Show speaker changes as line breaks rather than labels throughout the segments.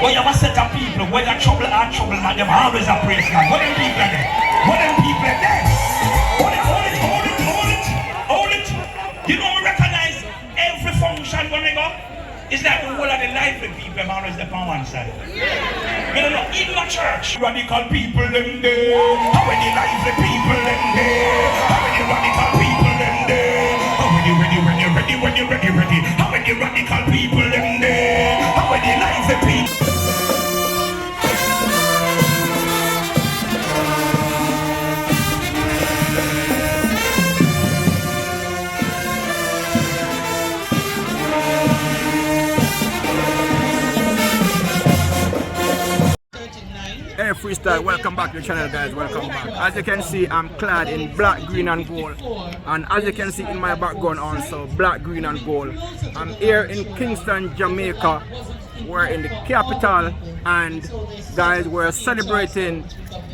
But you have a set of people, whether trouble or trouble not, them always a praise God. What them people are there? What them people are there? Hold it. You know we recognize every function when we go. It's like the whole of the lively people always the on one side. You know, even a church, radical people them there. How many lively people them there? How many radical people them there? How many ready? How many radical people them there? How many lively people?
Hey freestyle, welcome back to the channel guys, welcome back. As you can see, I'm clad in black, green and gold. And as you can see in my background also, black, green and gold. I'm here in Kingston, Jamaica. We're in the capital and guys, we're celebrating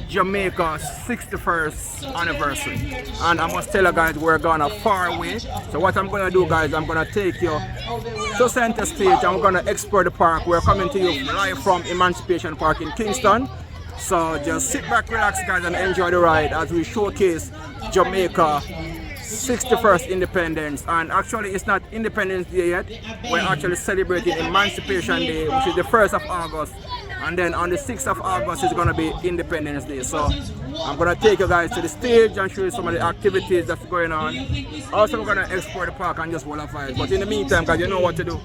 Jamaica's 61st anniversary. And I must tell you guys, we're gonna far away. So what I'm gonna do guys, I'm gonna take you to center stage and we're gonna explore the park. We're coming to you live from Emancipation Park in Kingston. So just sit back, relax guys and enjoy the ride as we showcase Jamaica 61st independence. And actually it's not Independence Day yet, we're actually celebrating Emancipation Day, which is the 1st of August. And then on the 6th of August is gonna be Independence Day. So I'm gonna take you guys to the stage and show you some of the activities that's going on. Also we're gonna explore the park and just roll a vibe. But in the meantime guys, you know what to do.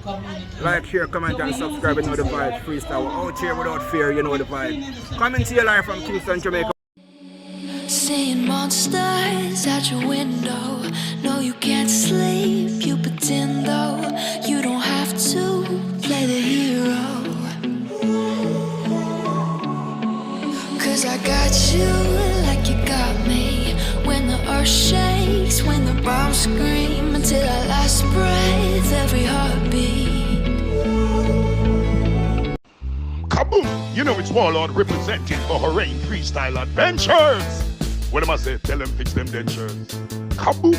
Like, share, comment and subscribe, you know the vibe. Freestyle, we're out here without fear, you know the vibe. Coming to you live from Kingston, Jamaica.
Seeing monsters out your window. No, you can't sleep, you pretend though. You don't have to play the hero. Cause I got you like you got me. When the earth shakes, when the bombs scream. Until our last breath, every heartbeat.
Kaboom! You know it's Warlord representing for Hurricane Freestyle Adventures. What am I say? Tell them fix them dentures. Kaboom!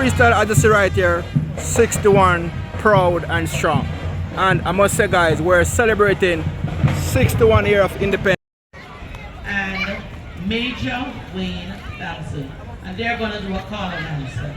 freestyle as you see right here, 61, proud and strong. And I must say guys, we're celebrating 61 years of independence.
And Major Wayne Thompson. And they're gonna do a call and answer.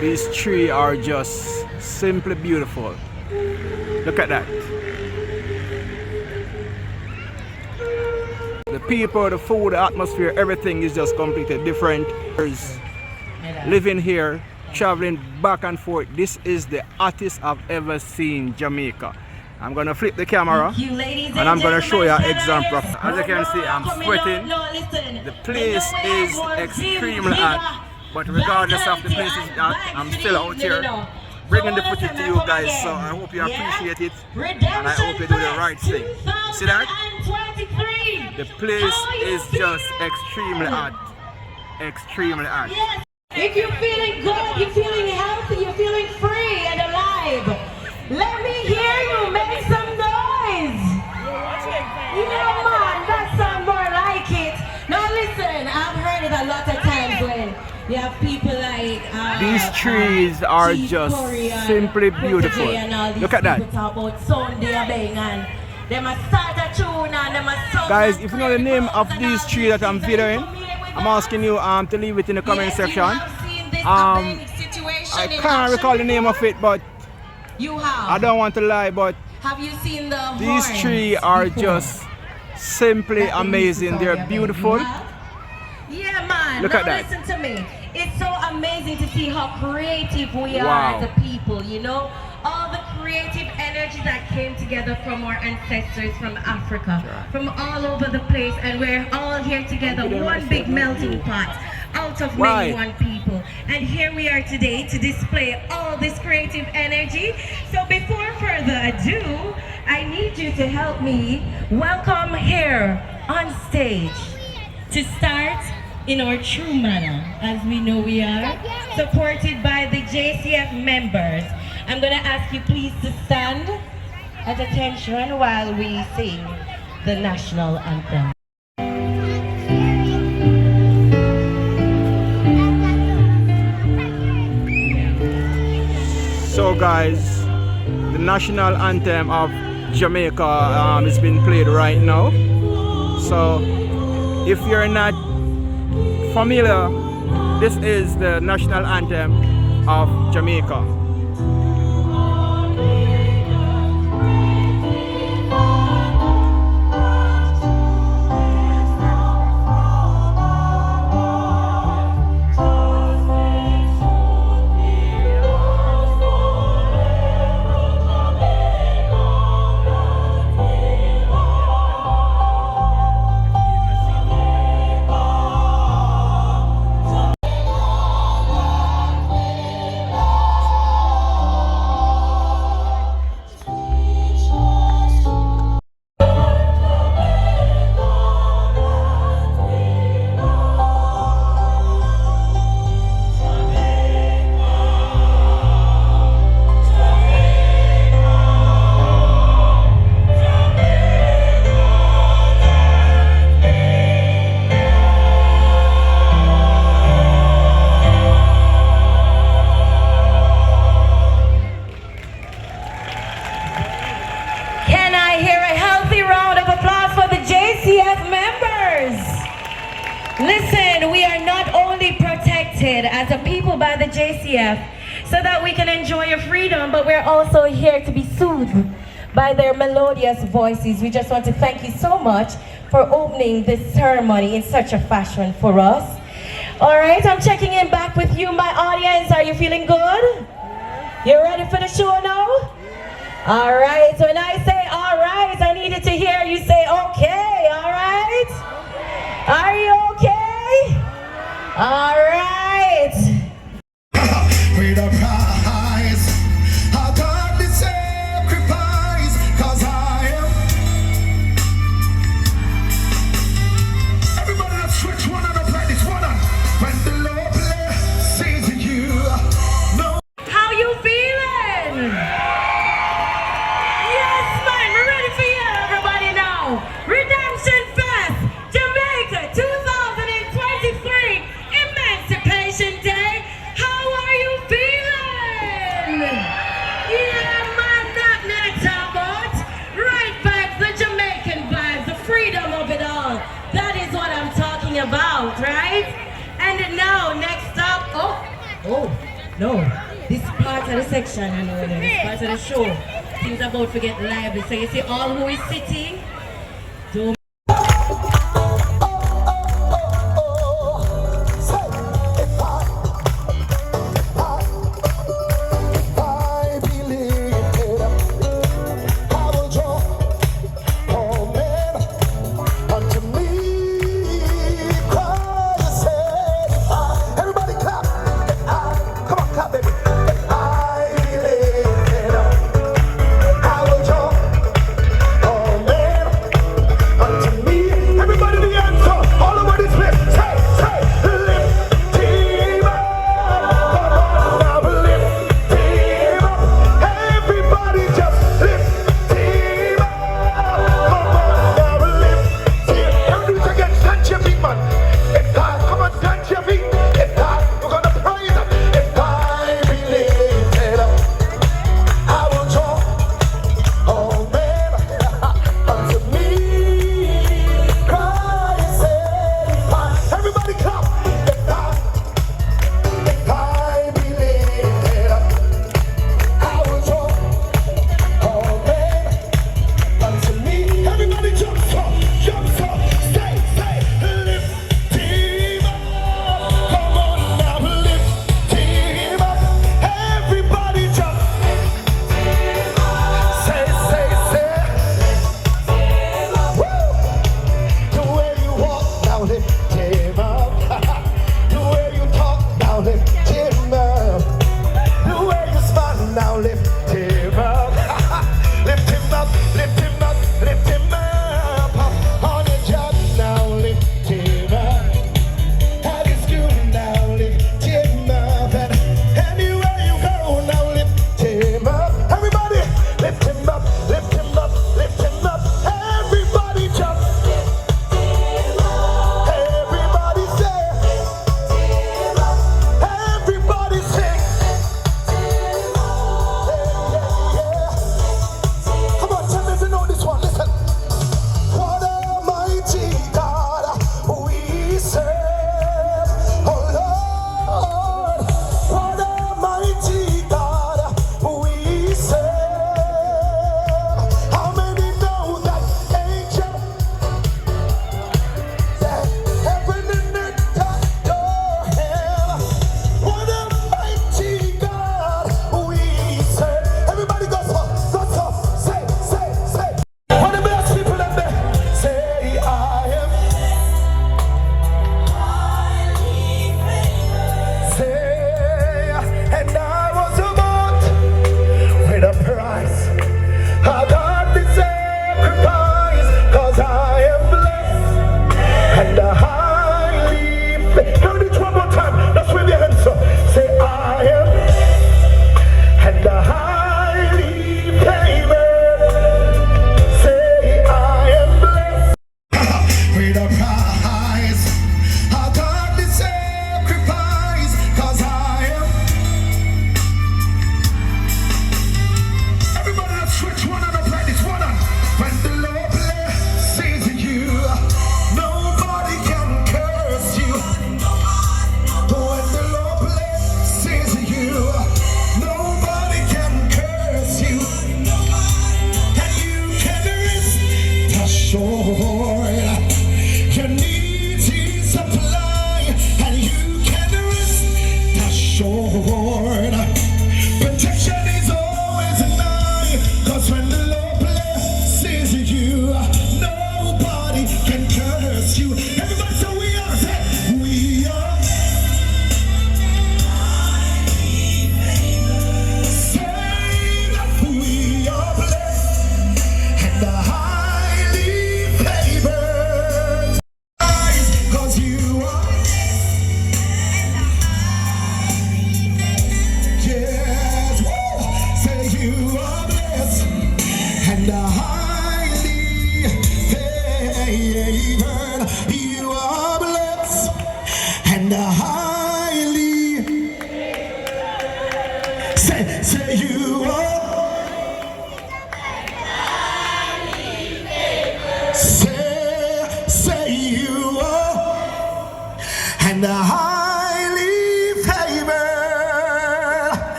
These trees are just simply beautiful. Look at that. The people, the food, the atmosphere, everything is just completely different. Living here, traveling back and forth. This is the hottest I've ever seen Jamaica. I'm gonna flip the camera and I'm gonna show you an example. As you can see, I'm sweating. The place is extremely hot. But regardless of the places that I'm still out here bringing the footage to you guys, so I hope you appreciate it and I hope you do the right thing. See that? The place is just extremely hot. Extremely hot.
If you're feeling good, you're feeling healthy, you're feeling free and alive, let me hear you make some noise. Yeah, man, that sounds more like it. Now listen, I've heard it a lot of times when you have people like
these trees are just simply beautiful. Look at that. Guys, if you know the name of these trees that I'm videoing, I'm asking you to leave it in the comment section. I can't recall the name of it, but I don't want to lie, but
have you seen
these trees are just simply amazing. They're beautiful.
Yeah, man.
Look
now
at that.
Listen to me. It's so amazing to see how creative we are as a people, you know? All the creative energy that came together from our ancestors from Africa, from all over the place, and we're all here together, one big melting pot out of many one people. And here we are today to display all this creative energy. So before further ado, I need you to help me welcome here on stage to start in our true manner, as we know we are, supported by the JCF members. I'm gonna ask you please to stand at attention while we sing the national anthem.
So guys, the national anthem of Jamaica is being played right now. So if you're not familiar, this is the national anthem of Jamaica.
Listen, we are not only protected as a people by the JCF so that we can enjoy your freedom, but we're also here to be soothed by their melodious voices. We just want to thank you so much for opening this ceremony in such a fashion for us. All right, I'm checking in back with you, my audience. Are you feeling good? You ready for the show now? All right, so when I say all right, I needed to hear you say okay, all right? Are you okay? All right.
Pay the price, I got the sacrifice, 'cause I am
No. This part of the section, you know, this part of the show, things about to get lively. So you see all who is sitting, don't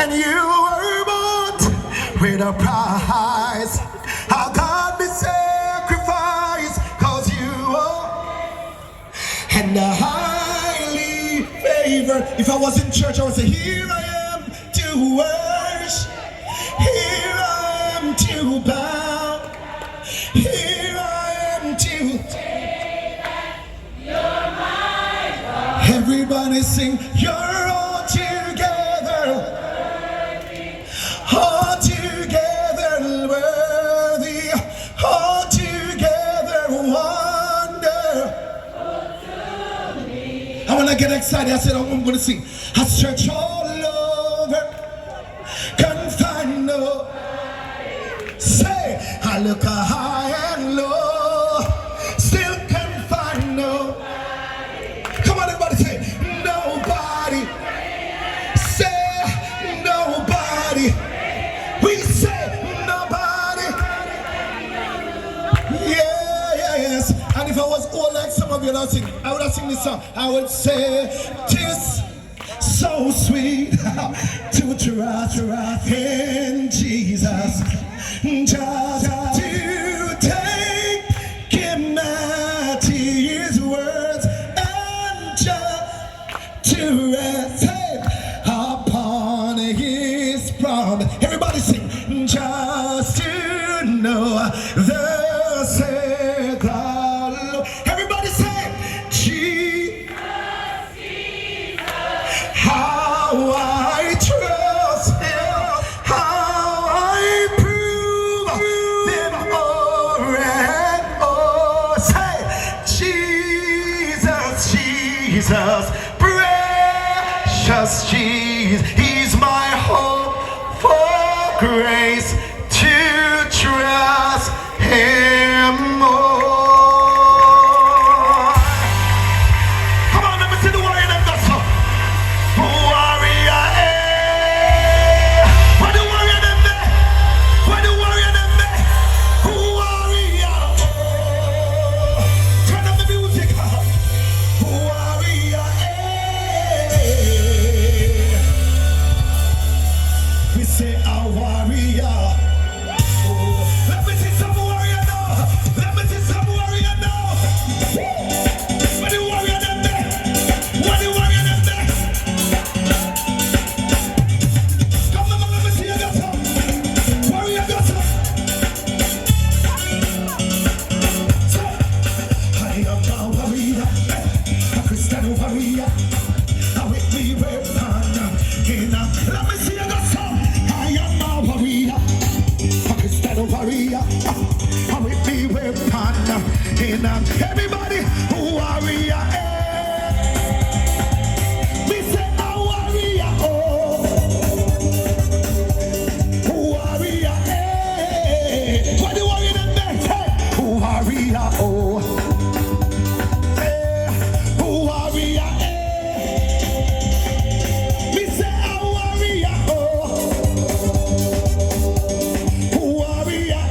And you were bought with a price. How God be sacrificed, cause you are and highly favored. If I was in church, I would say, here I am to worship. Here I am to bow. Here I am to say that you're my God. Everybody sing, you're all together. All together worthy. All together wonder. And when I get excited, I said, I'm going to sing. I search all over. Can't find no. Say, I look high and low, still can't find no. Come on, everybody, say nobody. Say nobody. We say nobody. Yes. And if I was old like some of you, I would have sing this song. I would say, "'Tis so sweet to trust in Jesus, just to take him at his words and just to rest upon his promise." Everybody sing, just to know the said the Lord. Everybody say, Jesus, how I trust him, how I prove them o'er and o'er. Say, Jesus, precious Jesus, he's my hope for grace to trust him more. Come on, let me see the warrior them go so. Warrior, where the warrior them there? Where the warrior them there? Warrior, turn up the music. Warrior, we say a warrior. Let me see some warrior now. Let me see some warrior now. Where the warrior them there? Where the warrior them there? Come on, let me see you got some. Warrior got some. I am a warrior, a Christian warrior. I with me weapon in a. Let me see you got some. I am a warrior, a Christian warrior. I with me weapon in a. Everybody, warrior. We say a warrior, oh, warrior, what the warrior them there? Say, warrior, oh, warrior, we say a warrior, oh, warrior,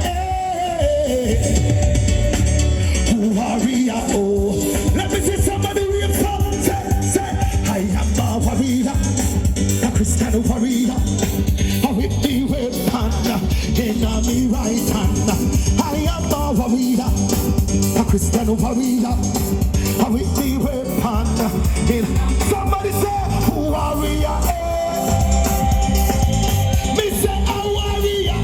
warrior, oh. Let me see somebody wave some. Say, I am a warrior, a Christian warrior. I with the weapon in me right hand. I am a warrior, a Christian warrior. I with the weapon in. Somebody say, warrior, me say a warrior,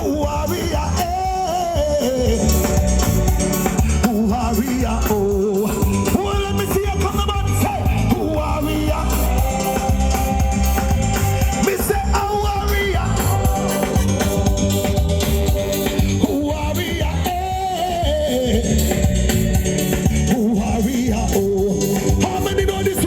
warrior, warrior, oh. Well, let me see you come on, say, warrior. Me say a warrior, warrior, warrior, oh. How many know this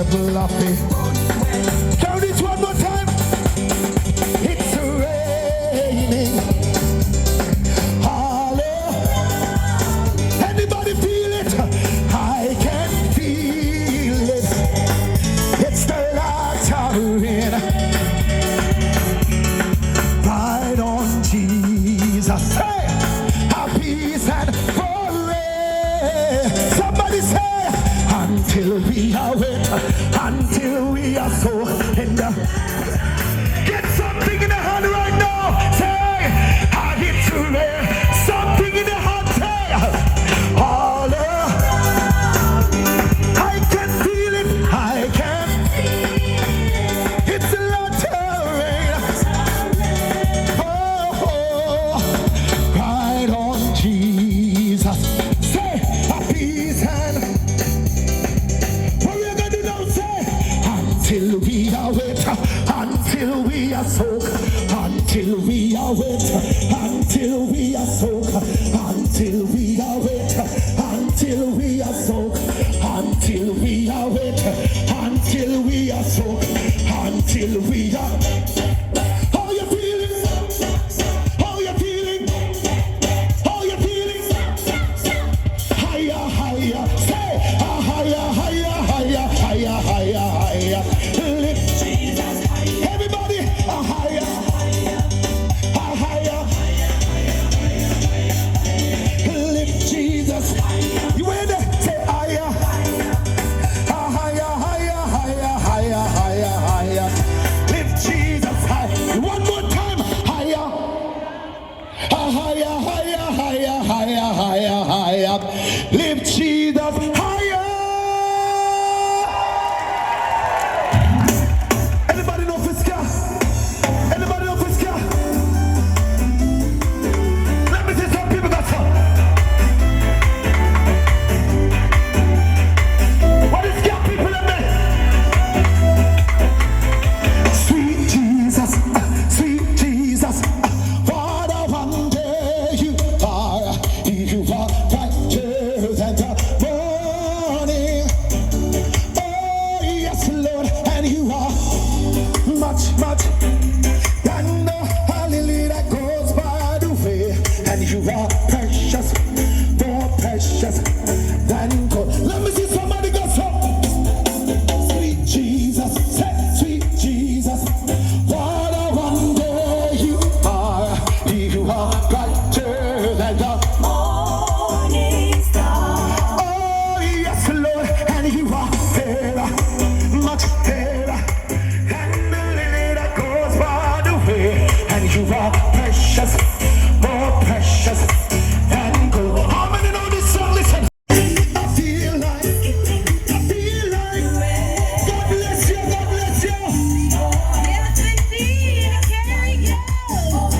people happy. Count it one more time. It's raining. Hallelujah. Anybody feel it? I can feel it. It's the light of rain. Ride on Jesus. Hey, a peace and forever. Somebody say, until we are wet, until we are so in the. Get something in the hand right now. Say, I get to there. Something in the hand. Say, all I can feel it. I can. It's a lot of rain. Oh, ride on Jesus. Say, a peace and. What we gonna do now? Say, until we are wet, until we are soaked, until we are wet, until we are soaked, until we are wet, until we are soaked, until we are wet, until we are soaked, until we are. How you feeling? How you feeling? How you feeling? Higher, higher, say, higher, higher, higher, higher, higher, higher. Lift Jesus higher. Everybody, higher, higher. Lift Jesus. You in there? Say higher, higher, higher, higher, higher, higher, higher. Lift Jesus high. One more time, higher. Higher, higher, higher, higher, higher, higher. Lift Jesus higher. Anybody know Fisker? Anybody know Fisker? Let me see some people got some. What is got people in there? Sweet Jesus, sweet Jesus. What a wonder you are. You are brighter than the morning. Oh, yes, Lord, and you are much, much than the lily that goes by the way. And you are precious, more precious than gold. Let me see somebody go so. Sweet Jesus, say, sweet Jesus. What a wonder you are. You are brighter than the morning star. Oh, yes, Lord, and you are fairer, much fairer than the lily that goes by the way. And you are precious, more precious than gold. How many know this song? Listen. I feel like, God bless you, God bless you.
Yes, indeed, Carrie Girls.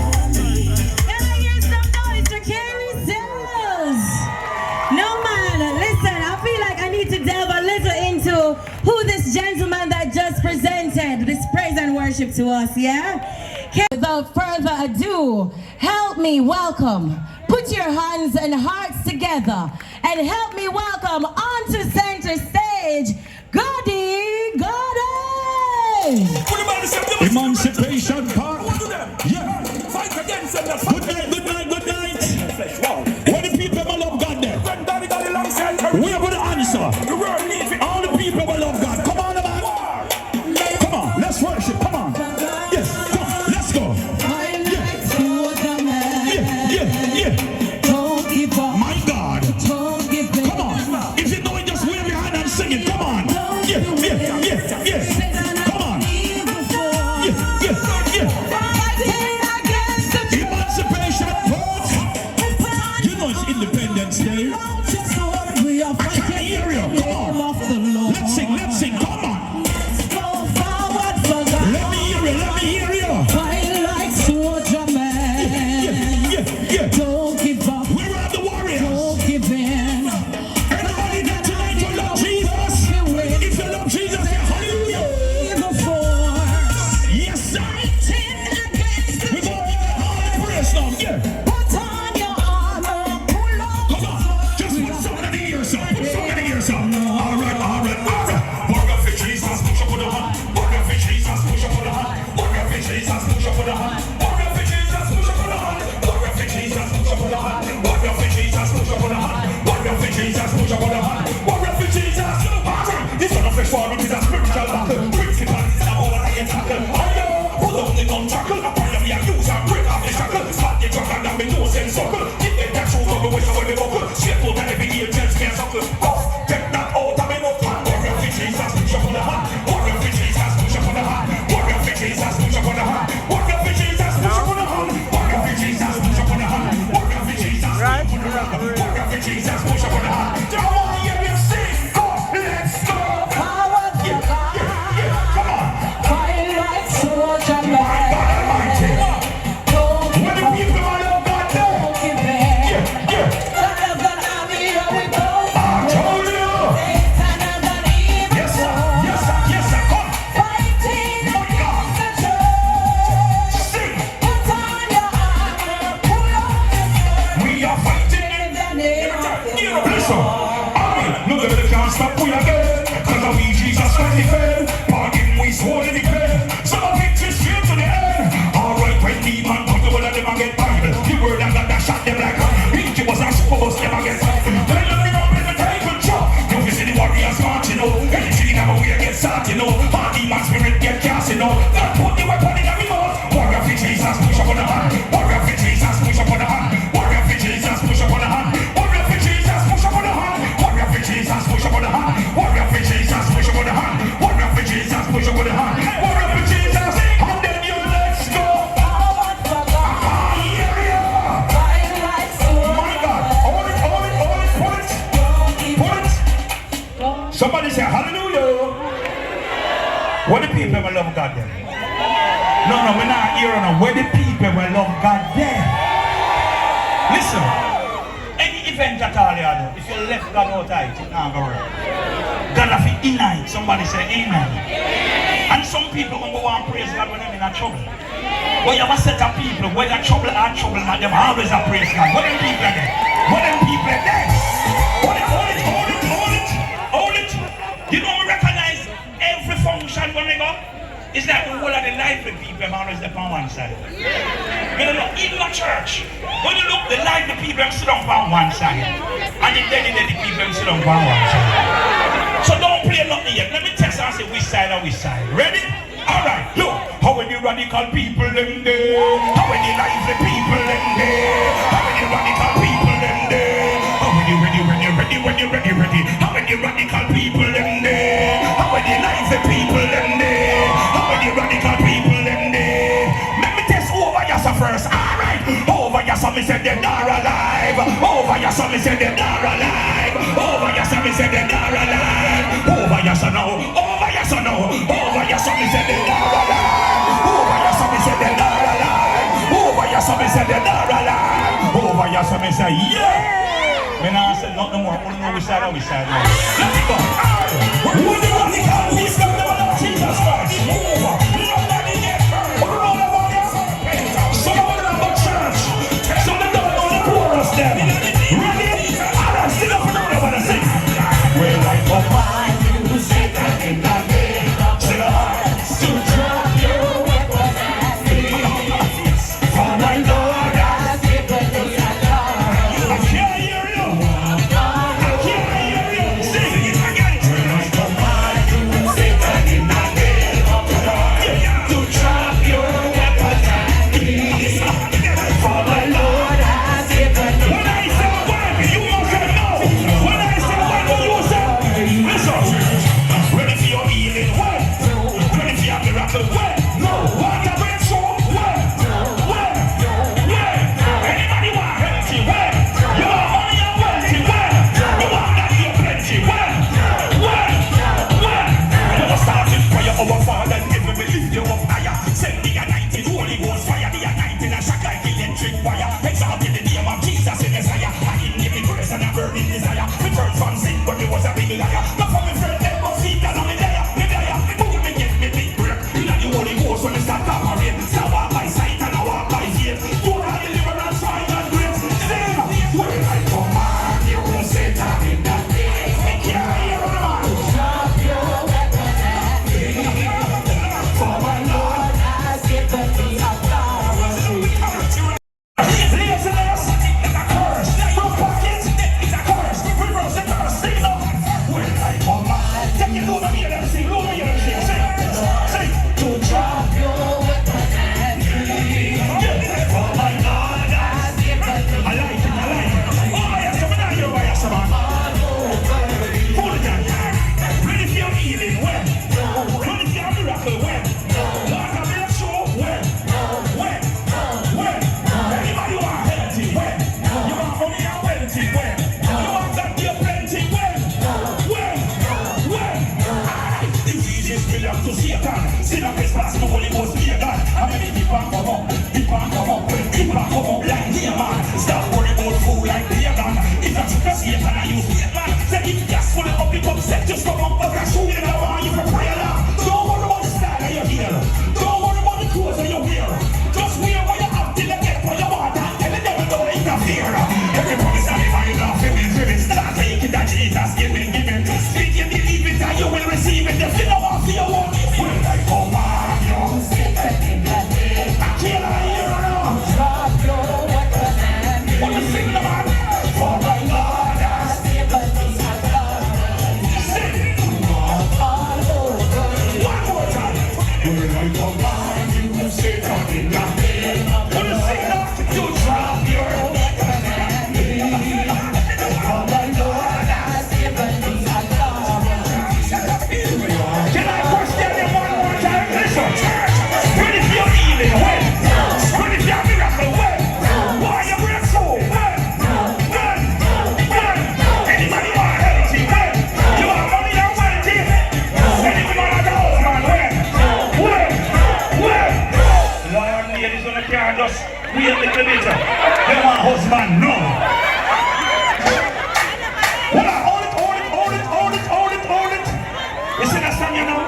Can I hear some noise for Carrie Girls? No man, listen, I feel like I need to delve a little into who this gentleman that just presented this praise and worship to us, yeah? Without further ado, help me welcome. Put your hands and hearts together and help me welcome onto center stage, Gody.
What about the
Emancipation Park.
Yeah. Fight against them.
Good night, good night, good night. What the people will love God there? We are going to answer. All the people will love God. Come on, man. Come on, let's worship. Come on. Yes, come on, let's go. Yeah. My God. Come on. If you know it, just wave your hand and sing it. Come on. Yeah. Come on. Yeah. Emancipation.
What the people will love God there? No, we're not here on where the people will love God there. Listen, any event at all you do, if you left God out tight, it's not going to work. God have to unite. Somebody say amen. And some people will go and praise God when they're in a trouble. When you have a set of people, whether trouble or trouble, not them always a praise God. What them people are there? What them people are there? Hold it. You know, we recognize every function when we go. It's like the whole of the lively people are always up on one side. You know, in the church, when you look, the lively people are sit on one side. And the dead people are sit on one side. So don't play nothing yet. Let me test and say which side or which side. Ready? Alright, look. How many radical people them there? How many lively people them there? How many radical people them there? How many ready? How many radical people them there? How many lively people them there? How many radical people them there? Let me test over yassa first. Alright, over yassa me say they're not alive. Over yassa me say they're not alive. Over yassa me say they're not alive. Over yassa no. Over yassa no. Over yassa me say they're not alive. Over yassa me say they're not alive. Over yassa me say they're not alive. Over yassa me say yeah. When I said not no more, I want to know which side or which side now. Let me go. Who the one they call me? Stop the one of Jesus Christ. Over. Nobody get hurt. What about the one else? Some of them are church. Some of them are the chorus them. Ready? Alright, still up and down there when I sing. Well, I go by you, Satan in the name of the Lord. To drop your weapons at me. For my Lord has given me a car. I can't hear you. Our Father in heaven, we lift you up higher. Send the anointing, Holy Ghost fire. The anointing, a shock like electric wire. Exalted the name of Jesus in Messiah. I didn't give me grace and a burning desire. We turned from sin, but it was a big liar. Not from my friend, let me see that I'm a liar. Boom, me get me big break. You know the Holy Ghost when they start covering. So I walk by sight and I walk by faith. You are deliverance, fire and grace. Sing, when I command you, Satan in that day. Make your ear on the man. Drop your weapons at me. For my Lord has given me authority. Laziness is a curse. No pockets is a curse. Reverse the curse. Sing up. When I command, take it over here. Let me sing. Over here. Let me sing. Sing. To drop your weapons at me. For my Lord has given me. I like it. Oh yes, I'm not here by yes, man. Hold it down. Ready for your healing. When? Ready for your miracle. When? Like a real show. When? Anybody want healthy? When? You want money and wealthy? When? You want that dear plenty? When? Diseases belong to Satan. Sin up his past, the Holy Ghost be a God. And many people come up. When people come up like dear man. Stop worrying about food like dear man. If that's the Satan, I use dear man. Say if just full of the cup, set just come up. But I shoot in the one you for prayer now. Don't worry about the style of your hair. Don't worry about the clothes of your wear. Just wear what you have till you get what you want. Tell the devil don't interfere. Every promise I live, I love him in driven. Start taking that Jesus giving. Speak and believe it and you will receive it. If you know what you want, when I command you, Satan in the name. I can't hear now. Drop your weapons and me. What you sing about? For my Lord has given me authority. Sing. All over. One more time. When I command you, Satan in the name. What you sing now? You drop your weapons and me. For my Lord has given me authority. Can I question them one more time? Listen, church. Ready for your healing? When? Ready for your miracle? When? Why you break through? When? Anybody want healthy? When? You want money and wealthy? Anybody want a house, man? When? just wait a little bit. They want husband, no. Hold it. You see that song, you know?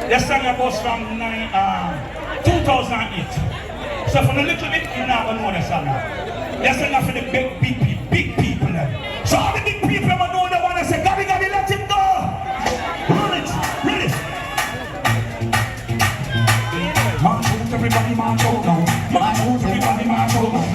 That song was from 2008. So for a little bit, you know that song. That song for the big people. So all the big people I know they want to say, Gody, let him go. Run it. March out, everybody march out now. March out, everybody march out now.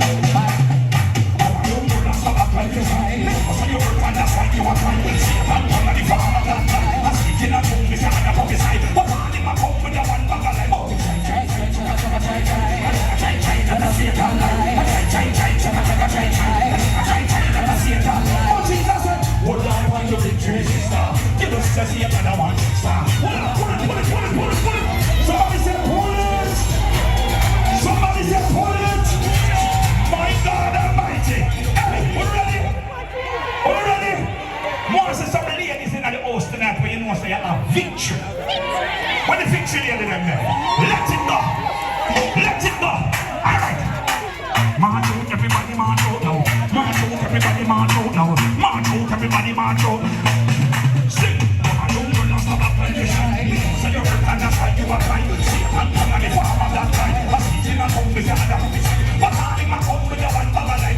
Somebody said pull it. My God Almighty. Hey, we're ready. More than some ladies in the house tonight where you know say you have victory. When the victory lady them there, let it go. Alright. March out, everybody march out now. March out, everybody march out now. March out, everybody march out. Sing. So you work on that side, you are trying to see and come on the farm of that time. I see you not home with your other office. But I am not home with your one bag of life.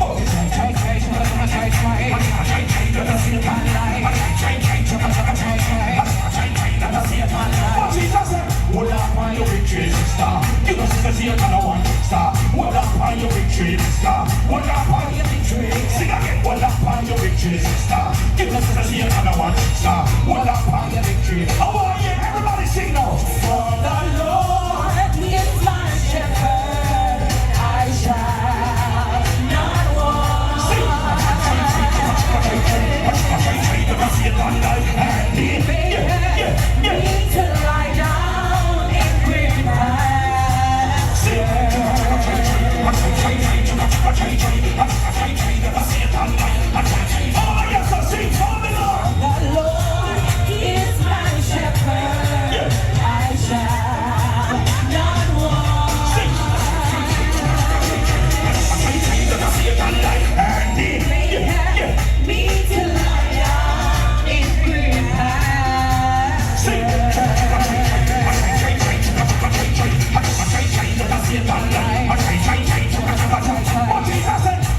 Hold up on your victory, star. You know, sister, see another one, star. Hold up on your victory, star. Hold up on your victory. Sing again, hold up on your victory, star. You know, sister, see another one, star. Hold up on your victory. Oh, yeah, everybody sing now. For the Lord is my shepherd, I shall not want. Sing. To lie down in green grass. Oh, yes, I sing for the Lord. The Lord is my shepherd. I shall not want. Me to lie down in green grass.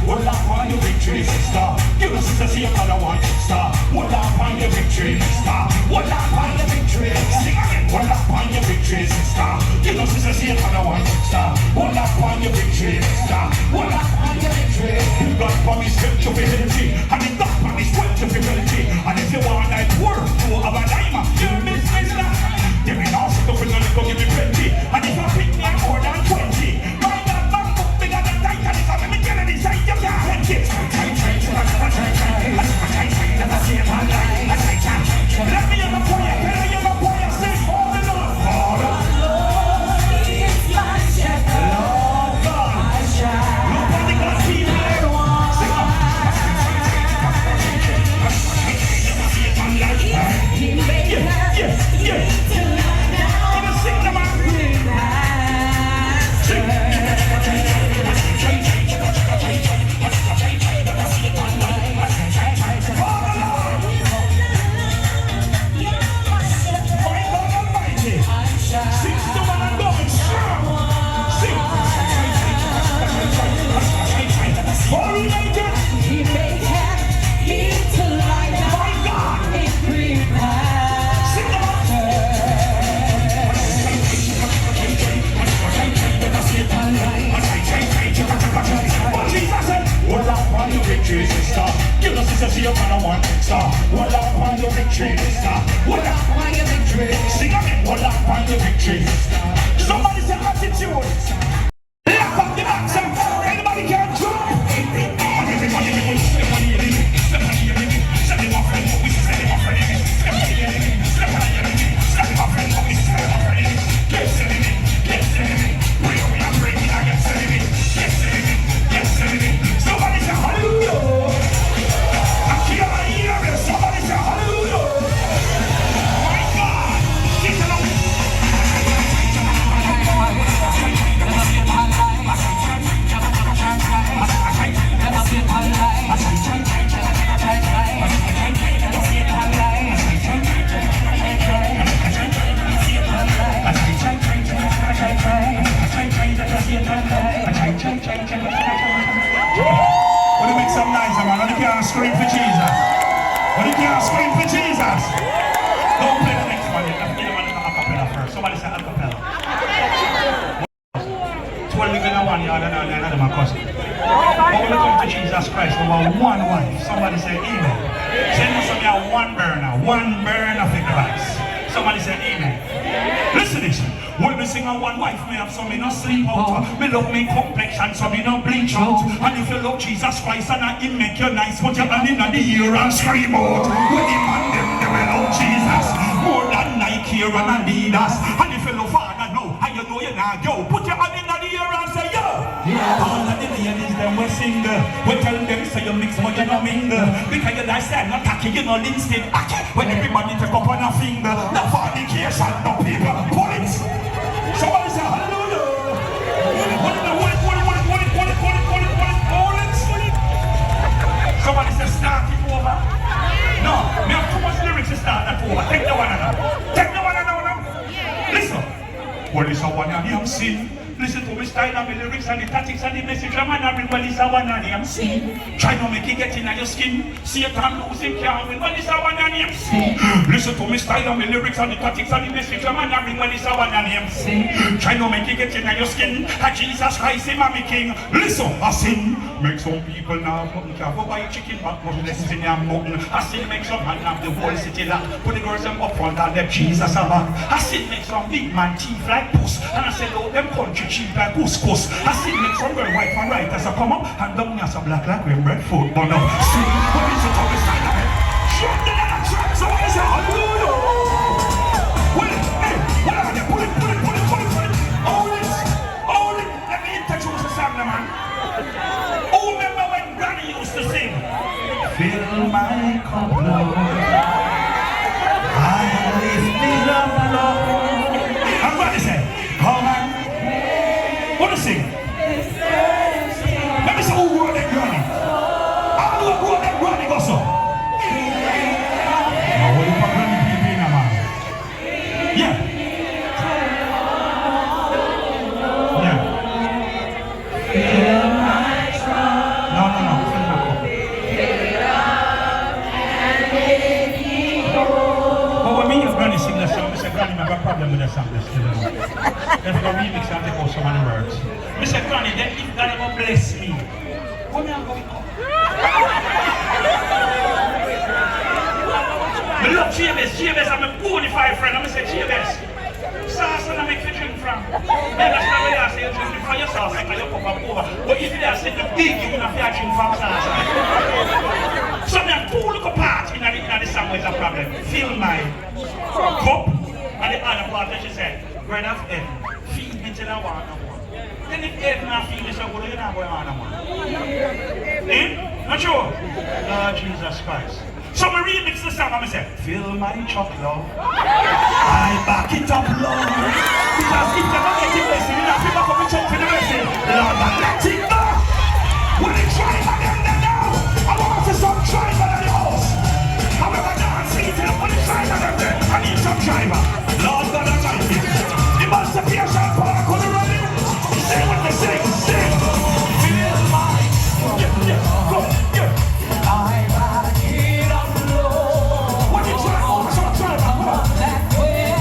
Hold up on your victory, star. You know, sister, see another one, star. Hold up on your victory, star. Hold up on your victory. Sing again. Hold up on your victory, star. You know, sister, see another one, star. Hold up on your victory, star. Hold up on your victory. You got promised to fidelity, and you got promised to fidelity. And if you want that work to have a diamond, you're missing that. Give me now, sit up and go give me 20. And if you pick me more than 20, my God, my book bigger than Titanic. I'm in the Kennedy side, you can't help it. Let me have a prayer, sing for the Lord. For the Lord is my shepherd. Lord God, I shall. Look at the God people. Sing up. He made us to lie down. Sing them out. Sing. Somebody say attitude. Lock up the box and anybody can jump. Somebody say hallelujah. I can't hear it. Somebody say hallelujah. My God. scream for Jesus. When you can't scream for Jesus, don't play the next one. You want to go a cappella first. Somebody say a cappella. It's when we get a one, you don't know another man cousin. But when we come to Jesus Christ, we want one wife. Somebody say amen. Send us some one burner for Christ. Somebody say amen. Listen this. When we sing a one wife, me have some me no sleep out. Me love me complexion, so me no bleach out. And if you love Jesus Christ and him make you nice, put your hand in the ear and scream out. When the man them, they will love Jesus more than Nike and Adidas. And if you love Father now, and you know you're not yo, put your hand in the ear and say yo. All of the ladies them will sing. We tell them say you mix but you no mingle. Because you lifestyle not tacky, you no instead act. When everybody take up on a finger, no fornication, no people points. Somebody say hallelujah. Somebody say start it over. No, we have too much lyrics to start that over. Take the one another. Take the one another. Listen. What is a one and I'm sin? Listen to me style and the lyrics and the tactics and the message. I'm not real when it's a one and I'm sin. Try to make it get in your skin. See you can't lose it, can't win when it's a one and I'm sin. Listen to me style and the lyrics and the tactics and the message. I'm not real when it's a one and I'm sin. Try to make it get in your skin. Jesus Christ, him and me king. Listen, I sin. Make some people now mutton can't go buy chicken but mutton less in your mutton. I sin make some man have the whole city lock. Put the girls them up front and them Jesus are back. I sin make some big man teeth like puss. And I said oh them country cheap like couscous. I see make some girl white and right as I come up and down here some black like when breadfruit but now see what is it on the side of it? Shut the other track so what is it? Hallelujah! Well, hey, what are they? Pull it. Hold it. Let me introduce the song man. Who remember when Granny used to sing? Fill my cup Lord, I lift it up Lord. And Granny said, come on. What to sing? Let me say who wrote that Granny. I know who wrote that Granny go so. Now what you put Granny people in a man? Yeah. No. Fill my cup. But when me and Granny sing that song, I say Granny I have a problem with that song. If you remix and take out so many words. I said, Granny, then if God ever bless me, what am I going to come? I love Jabez, I'm a bonafide friend. I'm going to say, Jabez, sauce and I make you drink from. Then that's not what I say, you drink from your sauce, like you pop up over. But if you say the big, you're going to have to drink from sauce. So there are two little parts in the song where it's a problem. Fill my cup, and the other part that she said, bread of heaven, feed me till I want no more. Then if heaven not feed me so good, you're not going to want no more. Not sure? Lord Jesus Christ. So we remix the song and we say, fill my cup, Lord. I back it up, Lord. Because if they don't get it blessing, you have to back up the church for the blessing. Lord, but let it go. When it tries again, then now. I want to some driver in the house. However, dance eating up when it tries again, then I need some driver. Lord God Almighty. Emancipation Park on the running. Sing what they sing. Feel my I back it up low. When you try, come on. That way.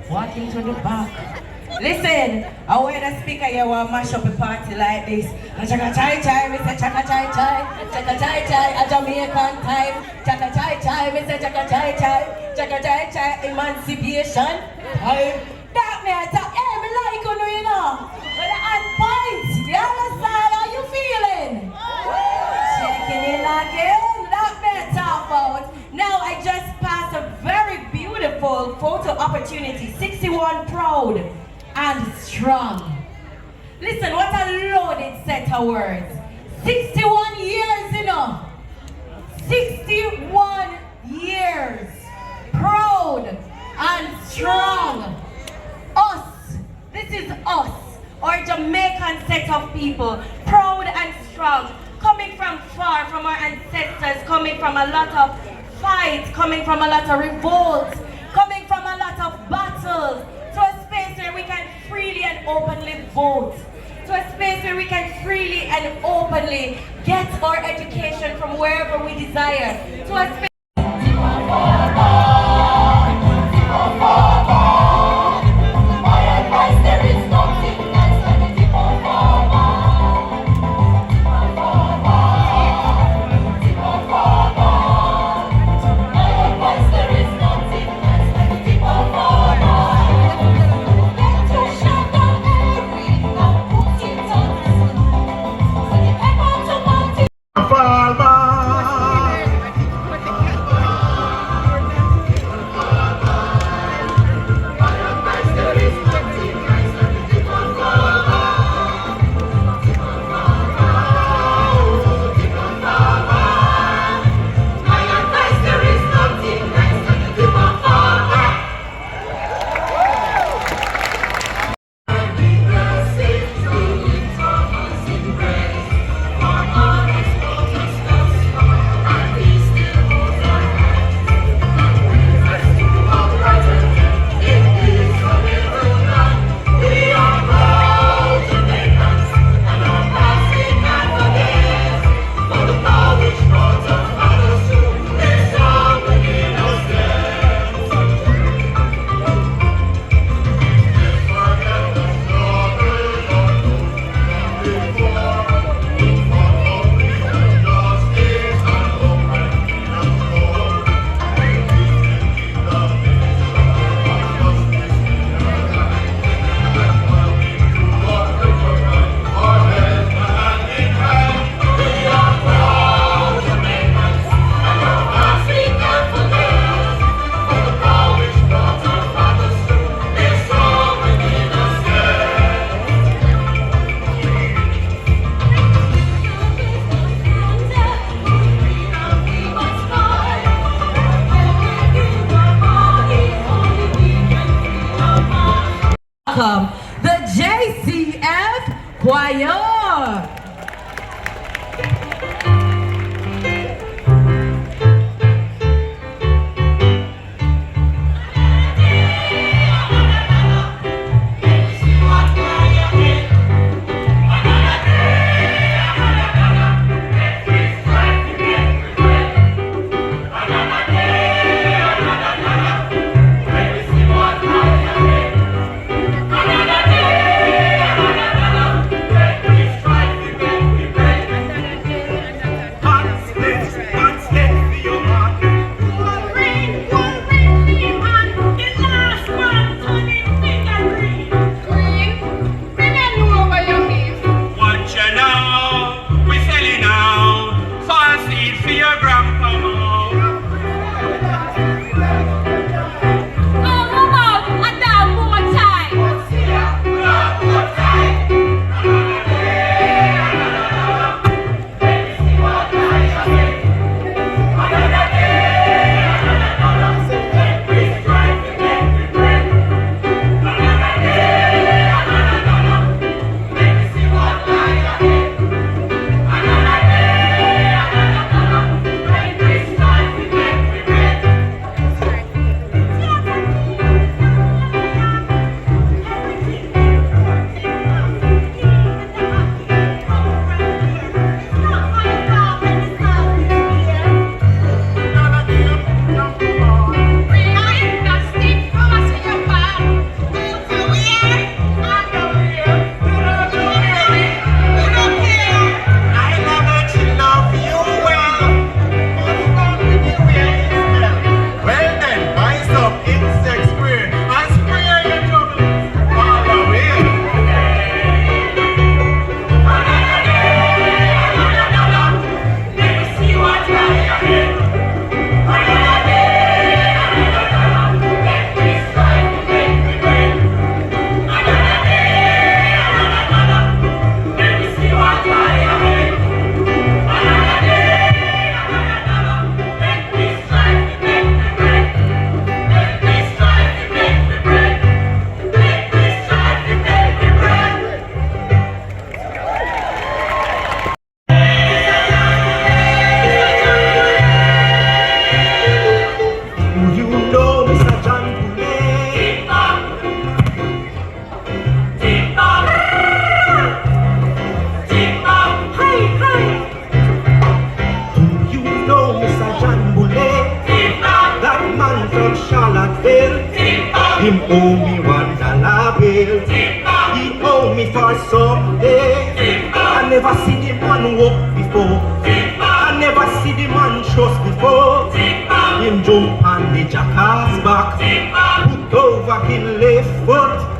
walking to the back. Listen, I want the speaker here will mash up a party like this. Chaka chai chai, Mr. Chaka chai chai, a Jamaican time. Chaka chai chai, Mr. Chaka chai chai, emancipation time. That me I talk, hey, me like you know. With the hand point, you understand how you feeling? Checking in again, that me I talk about. Now I just passed a very beautiful photo opportunity, 61 proud and strong. Listen, what a loaded set of words. 61 years, you know. 61 years. Proud and strong. Us. This is us. Our Jamaican set of people. Proud and strong. Coming from far, from our ancestors. Coming from a lot of fights. Coming from a lot of revolts. Coming from a lot of battles. To a space where we can freely and openly vote. To a space where we can freely and openly get our education from wherever we desire. To a space welcome the JCF Choir.
Him owe me $1 bill. He owe me for someday. I never see the man walk before. I never see the man trust before. Him jump on the jackass back. Put over him left foot.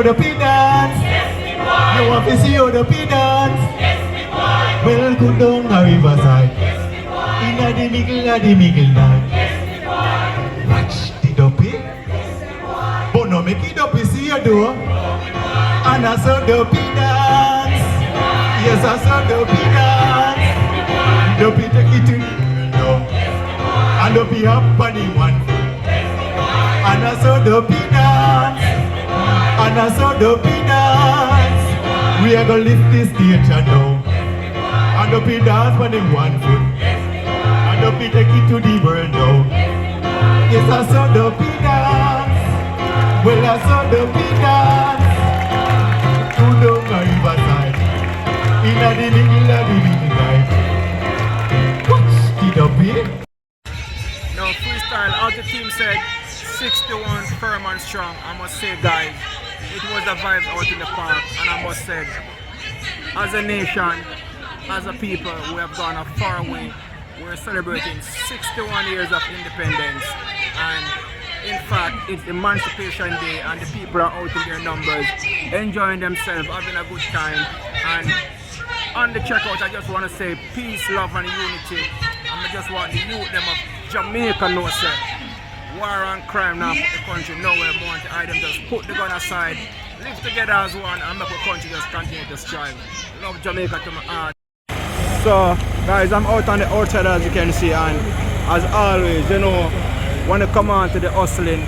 the pedants? You want to see how the pedants? Well, go down the riverside. In the middle night. Watch the dopey. But no make it up, see you do. And I saw the pedants. Yes, I saw the pedants. Dopey take it to the and dopey up on the one. And I saw the pedants. And I saw the pedants. We are gonna lift this stage and now. And the pedants on the one foot. And the take it to the world now. Yes, I saw the pedants. Well, I saw the pedants. To the riverside. In the middle of the night. What's the dopey?
Now, freestyle, as the team said, 61 firm and strong. I must say, guys, it was a vibe out in the park, and I must say, as a nation, as a people, we have gone a far way. We're celebrating 61 years of independence, and in fact, it's Emancipation Day, and the people are out in their numbers, enjoying themselves, having a good time. And on the checkout, I just want to say peace, love, and unity. And I just want the youth them of Jamaica know, say, war and crime now put the country nowhere more to hide them. Just put the gun aside, live together as one, and make the country just continue to strive. Love Jamaica to my heart. So guys, I'm out on the outside as you can see, and as always, you know, when you come on to the hustling,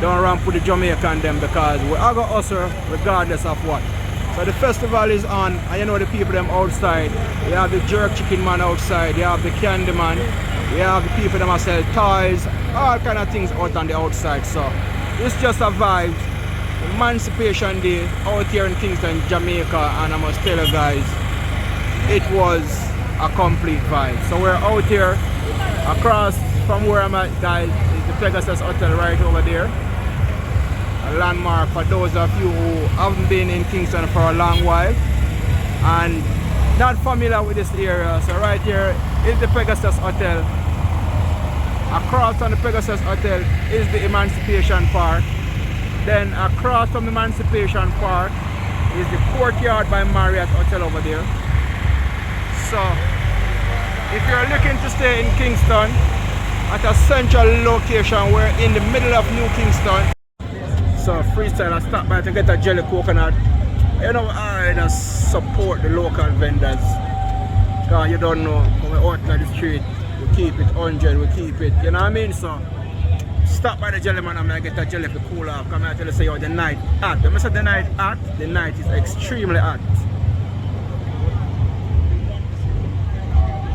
don't run put the Jamaican them, because we are going to hustle regardless of what. So the festival is on, and you know the people them outside. You have the jerk chicken man outside, you have the candy man, you have the people that sell toys, all kind of things out on the outside. So it's just a vibe. Emancipation Day out here in Kingston, Jamaica, and I must tell you guys, it was a complete vibe. So we're out here across from where I'm at, guys, is the Pegasus Hotel right over there. A landmark for those of you who haven't been in Kingston for a long while and not familiar with this area. So right here is the Pegasus Hotel. Across from the Pegasus Hotel is the Emancipation Park. Then across from the Emancipation Park is the Courtyard by Marriott Hotel over there. So if you're looking to stay in Kingston at a central location, we're in the middle of New Kingston. So freestyle, I stopped by to get a jelly coconut. You know, I just support the local vendors. Because you don't know, when we're out on the street, we keep it 100, we keep it, you know what I mean? So stop by the jelly man and I get a jelly to cool off. Come here, tell you say, oh, the night hot. When I say the night hot, the night is extremely hot.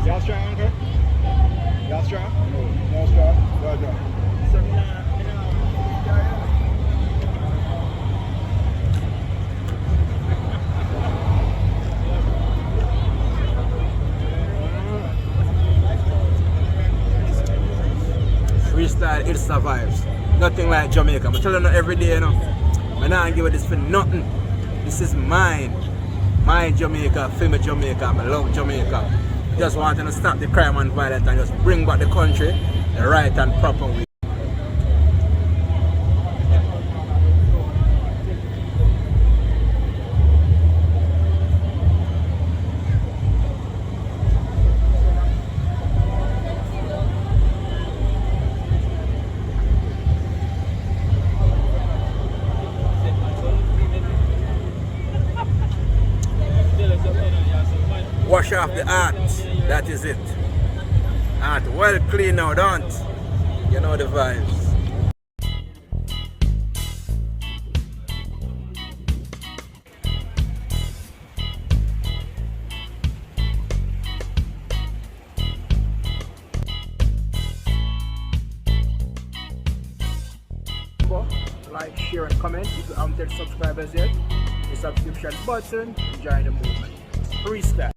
Y'all strong, uncle? Y'all strong? No strong? No. So, freestyle, it survives. Nothing like Jamaica. I'm telling you every day, you know. I'm not giving this for nothing. This is mine. My Jamaica, famous Jamaica. I love Jamaica. Just wanting to stop the crime and violence and just bring back the country the right and proper way. Wash off the art, that is it. Art well clean now, don't? You know the vibes. Like, share and comment if you haven't subscribed as yet. The subscription button, join the movement. Freestyle.